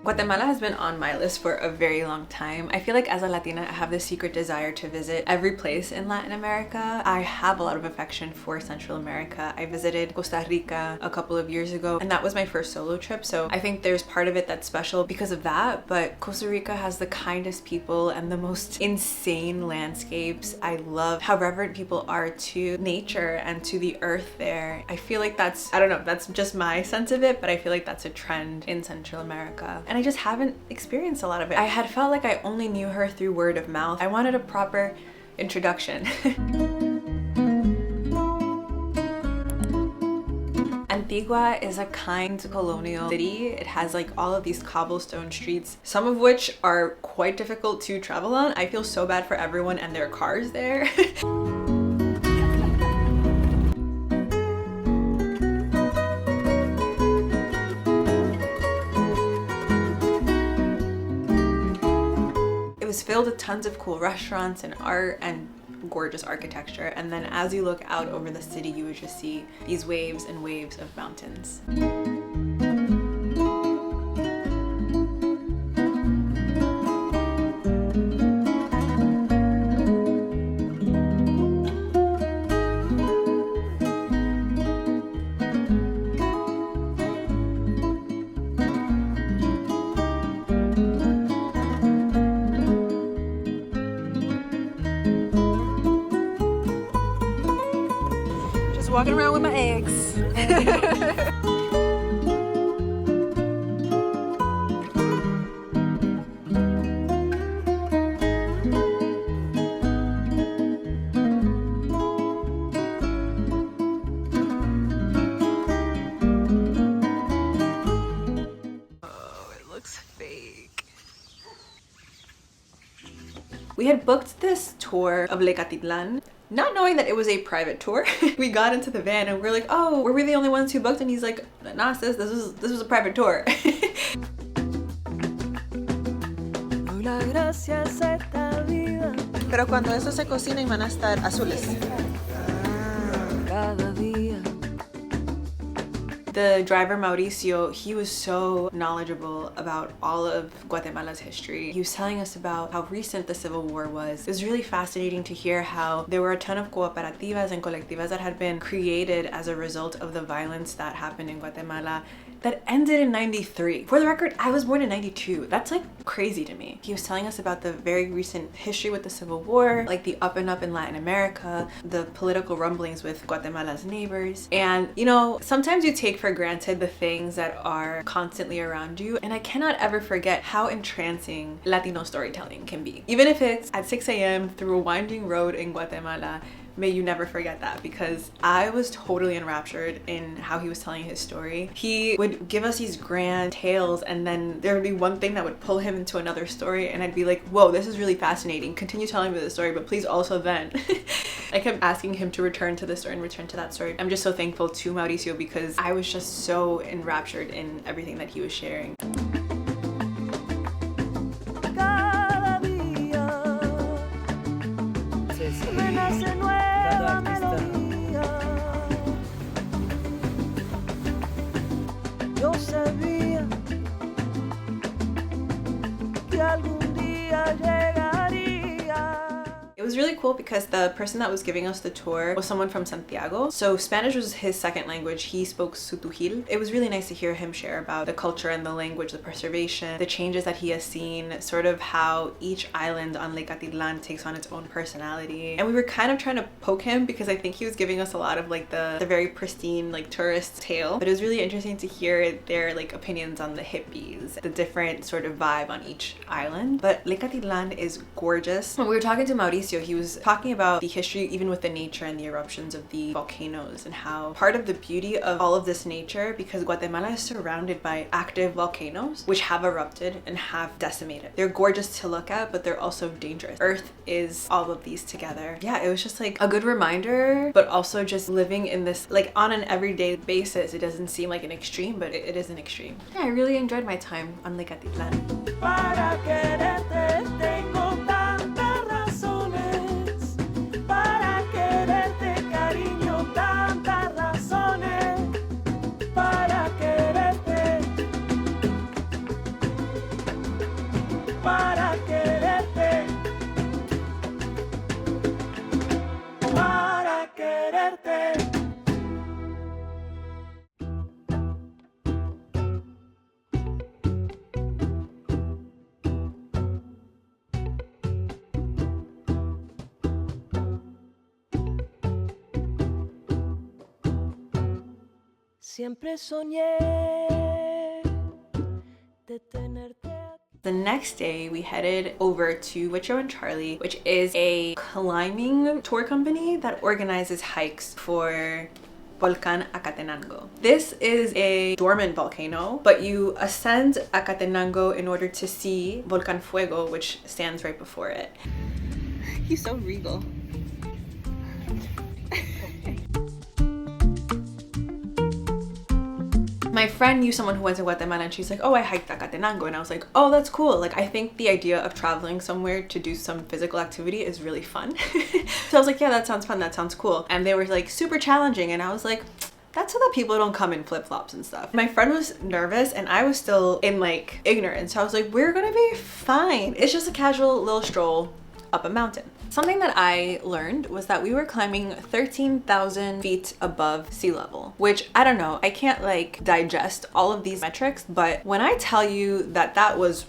Guatemala has been on my list for a very long time. I feel like as a Latina, I have this secret desire to visit every place in Latin America. I have a lot of affection for Central America. I visited Costa Rica a couple of years ago, and that was my first solo trip. So I think there's part of it that's special because of that, but Costa Rica has the kindest people and the most insane landscapes. I love how reverent people are to nature and to the earth there. I feel like that's, I don't know, that's just my sense of it, but I feel like that's a trend in Central America. And I just haven't experienced a lot of it. I had felt like I only knew her through word of mouth. I wanted a proper introduction. Antigua is a kind colonial city. It has like all of these cobblestone streets, some of which are quite difficult to travel on. I feel so bad for everyone and their cars there. It was filled with tons of cool restaurants and art and gorgeous architecture, and then as you look out over the city, you would just see these waves and waves of mountains. Walking around with my eggs. Oh, it looks fake. We had booked this tour of Lake Atitlan, not knowing that it was a private tour. We got into the van and we're like, oh, were we the only ones who booked? And he's like, nah sis, this was a private tour. Pero cuando eso se cocina van a estar azules. The driver Mauricio, he was so knowledgeable about all of Guatemala's history. He was telling us about how recent the Civil War was. It was really fascinating to hear how there were a ton of cooperativas and colectivas that had been created as a result of the violence that happened in Guatemala that ended in '93. For the record, I was born in '92. That's like crazy to me. He was telling us about the very recent history with the Civil War, like the up and up in Latin America, the political rumblings with Guatemala's neighbors. And you know, sometimes you take for granted the things that are constantly around you, and I cannot ever forget how entrancing Latino storytelling can be. Even if it's at 6 a.m. through a winding road in Guatemala, may you never forget that, because I was totally enraptured in how he was telling his story. He would give us these grand tales, and then there would be one thing that would pull him into another story, and I'd be like, whoa, this is really fascinating. Continue telling me the story, but please also then. I kept asking him to return to this story and return to that story. I'm just so thankful to Mauricio because I was just so enraptured in everything that he was sharing. It was really cool because the person that was giving us the tour was someone from Santiago. So Spanish was his second language. He spoke Sutujil. It was really nice to hear him share about the culture and the language, the preservation, the changes that he has seen, sort of how each island on Lake Atitlan takes on its own personality. And we were kind of trying to poke him because I think he was giving us a lot of like the very pristine like tourist tale. But it was really interesting to hear their like opinions on the hippies, the different sort of vibe on each island. But Lake Atitlan is gorgeous. When we were talking to Mauricio, he was talking about the history even with the nature and the eruptions of the volcanoes, and how part of the beauty of all of this nature, because Guatemala is surrounded by active volcanoes which have erupted and have decimated. They're gorgeous to look at, but they're also dangerous. Earth is all of these together. Yeah, it was just like a good reminder, but also just living in this like on an everyday basis. It doesn't seem like an extreme, but it is an extreme. Yeah, I really enjoyed my time on Lake Atitlan. Siempre soñé de tenerte. The next day, we headed over to Wicho and Charlie, which is a climbing tour company that organizes hikes for Volcan Acatenango. This is a dormant volcano, but you ascend Acatenango in order to see Volcan Fuego, which stands right before it. He's so regal. My friend knew someone who went to Guatemala and she's like, oh, I hiked Acatenango. And I was like, oh, that's cool. Like, I think the idea of traveling somewhere to do some physical activity is really fun. So I was like, yeah, that sounds fun. That sounds cool. And they were like super challenging. And I was like, that's so that people don't come in flip-flops and stuff. My friend was nervous and I was still in like ignorance. So I was like, we're gonna be fine. It's just a casual little stroll up a mountain. Something that I learned was that we were climbing 13,000 feet above sea level, which I don't know, I can't like digest all of these metrics, but when I tell you that that was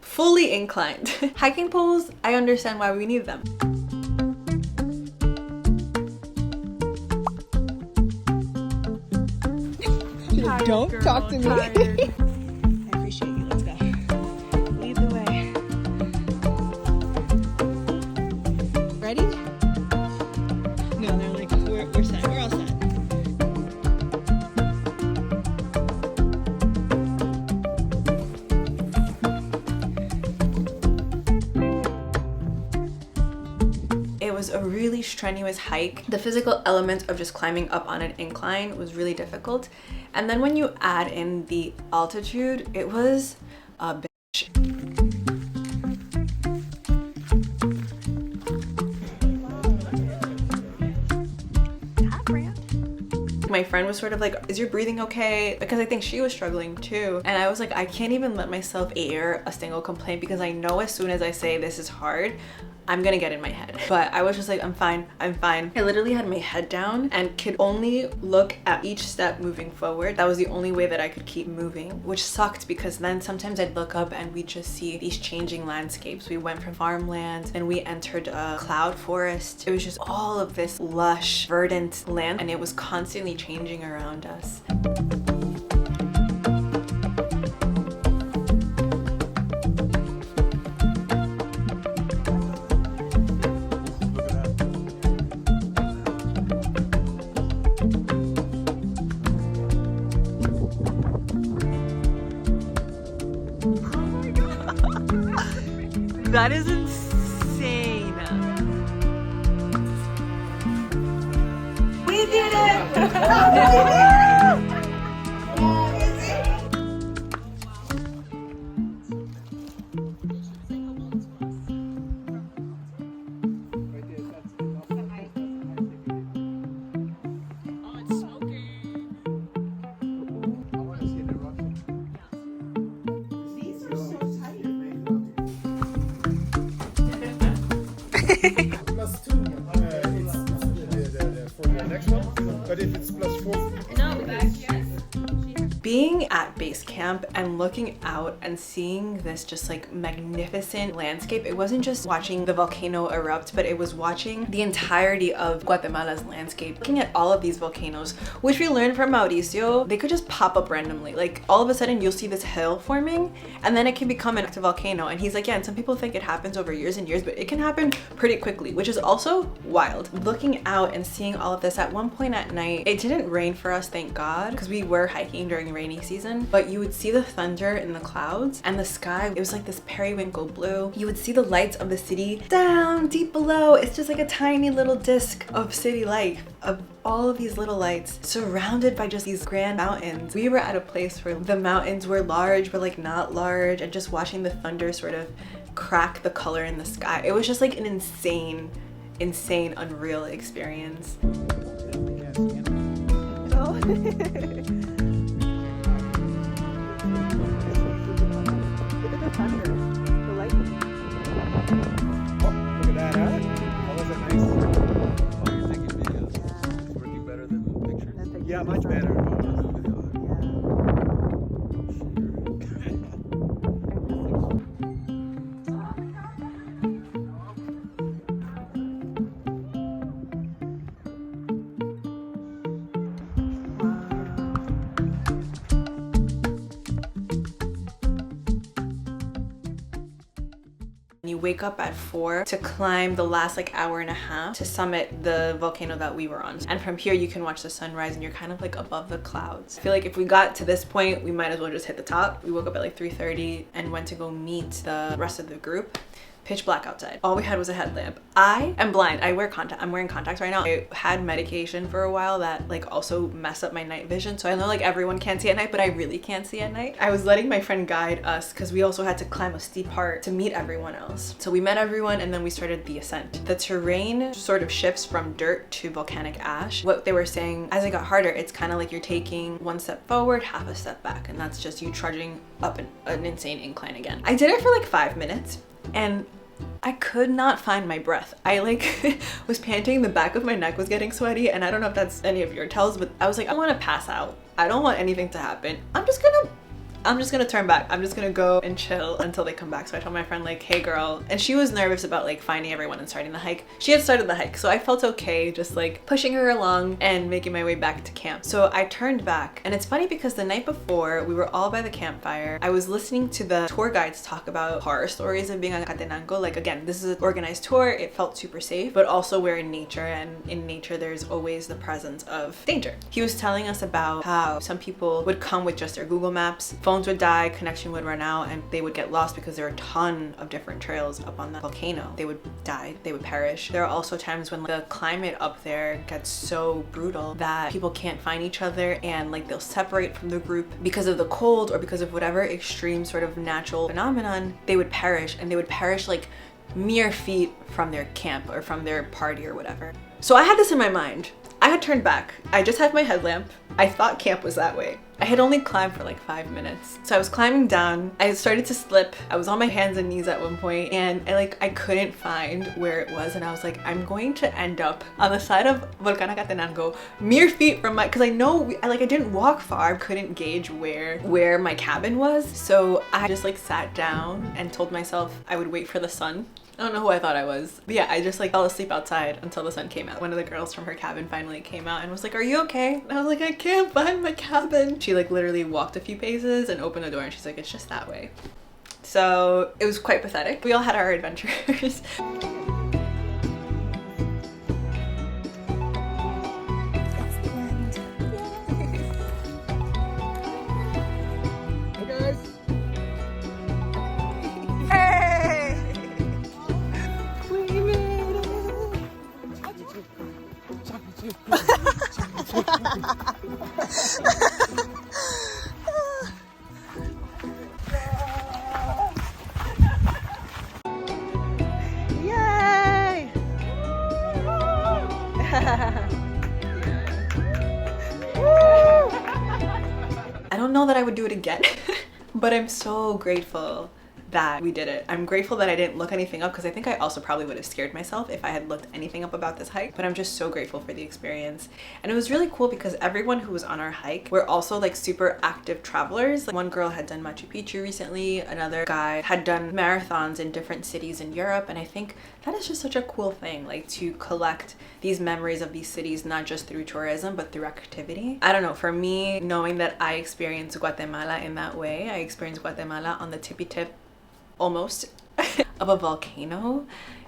fully inclined. Hiking poles, I understand why we need them. Don't girl, talk to me. I appreciate you. Let's go. Lead the way. Ready? No, they're like, we're set. We're all set. It was a really strenuous hike. The physical element of just climbing up on an incline was really difficult. And then when you add in the altitude, it was a bitch. My friend was sort of like, is your breathing okay? Because I think she was struggling too. And I was like, I can't even let myself air a single complaint because I know as soon as I say this is hard, I'm gonna get in my head. But I was just like, I'm fine, I'm fine. I literally had my head down and could only look at each step moving forward. That was the only way that I could keep moving, which sucked because then sometimes I'd look up and we'd just see these changing landscapes. We went from farmland and we entered a cloud forest. It was just all of this lush, verdant land and it was constantly changing around us. That is insane. We did it! Plus 2, it's for the next one. But if it's plus 4, Being at base camp and looking out and seeing this just like magnificent landscape, it wasn't just watching the volcano erupt, but it was watching the entirety of Guatemala's landscape. Looking at all of these volcanoes, which we learned from Mauricio, they could just pop up randomly. Like all of a sudden you'll see this hill forming and then it can become an active volcano. And he's like, yeah, and some people think it happens over years and years, but it can happen pretty quickly, which is also wild. Looking out and seeing all of this, at one point at night, it didn't rain for us, thank God, because we were hiking during rainy season, but you would see the thunder in the clouds and the sky, it was like this periwinkle blue. You would see the lights of the city down deep below. It's just like a tiny little disc of city life, of all of these little lights surrounded by just these grand mountains. We were at a place where the mountains were large but like not large, and just watching the thunder sort of crack the color in the sky. It was just like an insane, unreal experience. look at that, huh? That was a nice. Oh, you're taking videos. It's working better than pictures? Yeah, much better. You wake up at 4 to climb the last like hour and a half to summit the volcano that we were on. And from here you can watch the sunrise and you're kind of like above the clouds. I feel like if we got to this point, we might as well just hit the top. We woke up at like 3:30 and went to go meet the rest of the group. Pitch black outside. All we had was a headlamp. I am blind. I'm wearing contacts right now. I had medication for a while that like also mess up my night vision. So I know like everyone can't see at night, but I really can't see at night. I was letting my friend guide us because we also had to climb a steep part to meet everyone else. So we met everyone and then we started the ascent. The terrain sort of shifts from dirt to volcanic ash. What they were saying, as it got harder, it's kind of like you're taking one step forward, half a step back. And that's just you trudging up an insane incline again. I did it for like 5 minutes and I could not find my breath. I like was panting, the back of my neck was getting sweaty, and I don't know if that's any of your tells, but I was like, I want to pass out. I don't want anything to happen. I'm just gonna turn back. I'm just gonna go and chill until they come back. So I told my friend like, hey girl, and she was nervous about like finding everyone and starting the hike. She had started the hike, so I felt okay just like pushing her along and making my way back to camp. So I turned back, and it's funny because the night before we were all by the campfire. I was listening to the tour guides talk about horror stories of being on Acatenango. Like again, this is an organized tour. It felt super safe, but also we're in nature, and in nature there's always the presence of danger. He was telling us about how some people would come with just their Google Maps, phones would die, connection would run out, and they would get lost because there are a ton of different trails up on the volcano. They would die, they would perish. There are also times when the climate up there gets so brutal that people can't find each other and like they'll separate from the group because of the cold or because of whatever extreme sort of natural phenomenon. They would perish, and they would perish like mere feet from their camp or from their party or whatever. So I had this in my mind. I had turned back. I just had my headlamp. I thought camp was that way. I had only climbed for like 5 minutes. So I was climbing down. I started to slip. I was on my hands and knees at one point, and I couldn't find where it was. And I was like, I'm going to end up on the side of Volcán Acatenango, mere feet from my, because I know, I didn't walk far, couldn't gauge where my cabin was. So I just like sat down and told myself I would wait for the sun. I don't know who I thought I was. But yeah, I just like fell asleep outside until the sun came out. One of the girls from her cabin finally came out and was like, are you okay? And I was like, I can't find my cabin. She like literally walked a few paces and opened the door, and she's like, it's just that way. So it was quite pathetic. We all had our adventures. Yay! I don't know that I would do it again, but I'm so grateful that we did it. I'm grateful that I didn't look anything up, because I think I also probably would have scared myself if I had looked anything up about this hike. But I'm just so grateful for the experience. And it was really cool because everyone who was on our hike were also like super active travelers. Like, one girl had done Machu Picchu recently, another guy had done marathons in different cities in Europe, and I think that is just such a cool thing, like to collect these memories of these cities, not just through tourism but through activity. I don't know, for me, knowing that I experienced Guatemala in that way, I experienced Guatemala on the tippy tip almost of a volcano,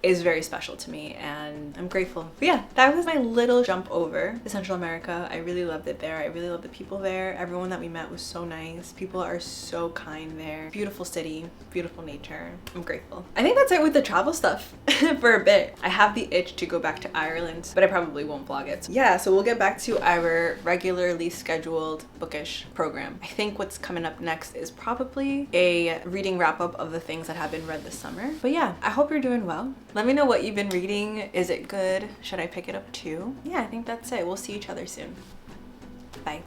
is very special to me, and I'm grateful. But yeah, that was my little jump over to Central America. I really loved it there. I really loved the people there. Everyone that we met was so nice. People are so kind there. Beautiful city, beautiful nature. I'm grateful. I think that's it with the travel stuff for a bit. I have the itch to go back to Ireland, but I probably won't vlog it. Yeah, so we'll get back to our regularly scheduled bookish program. I think what's coming up next is probably a reading wrap up of the things that have been read this summer. But yeah, I hope you're doing well. Let me know what you've been reading. Is it good? Should I pick it up too? Yeah, I think that's it. We'll see each other soon. Bye.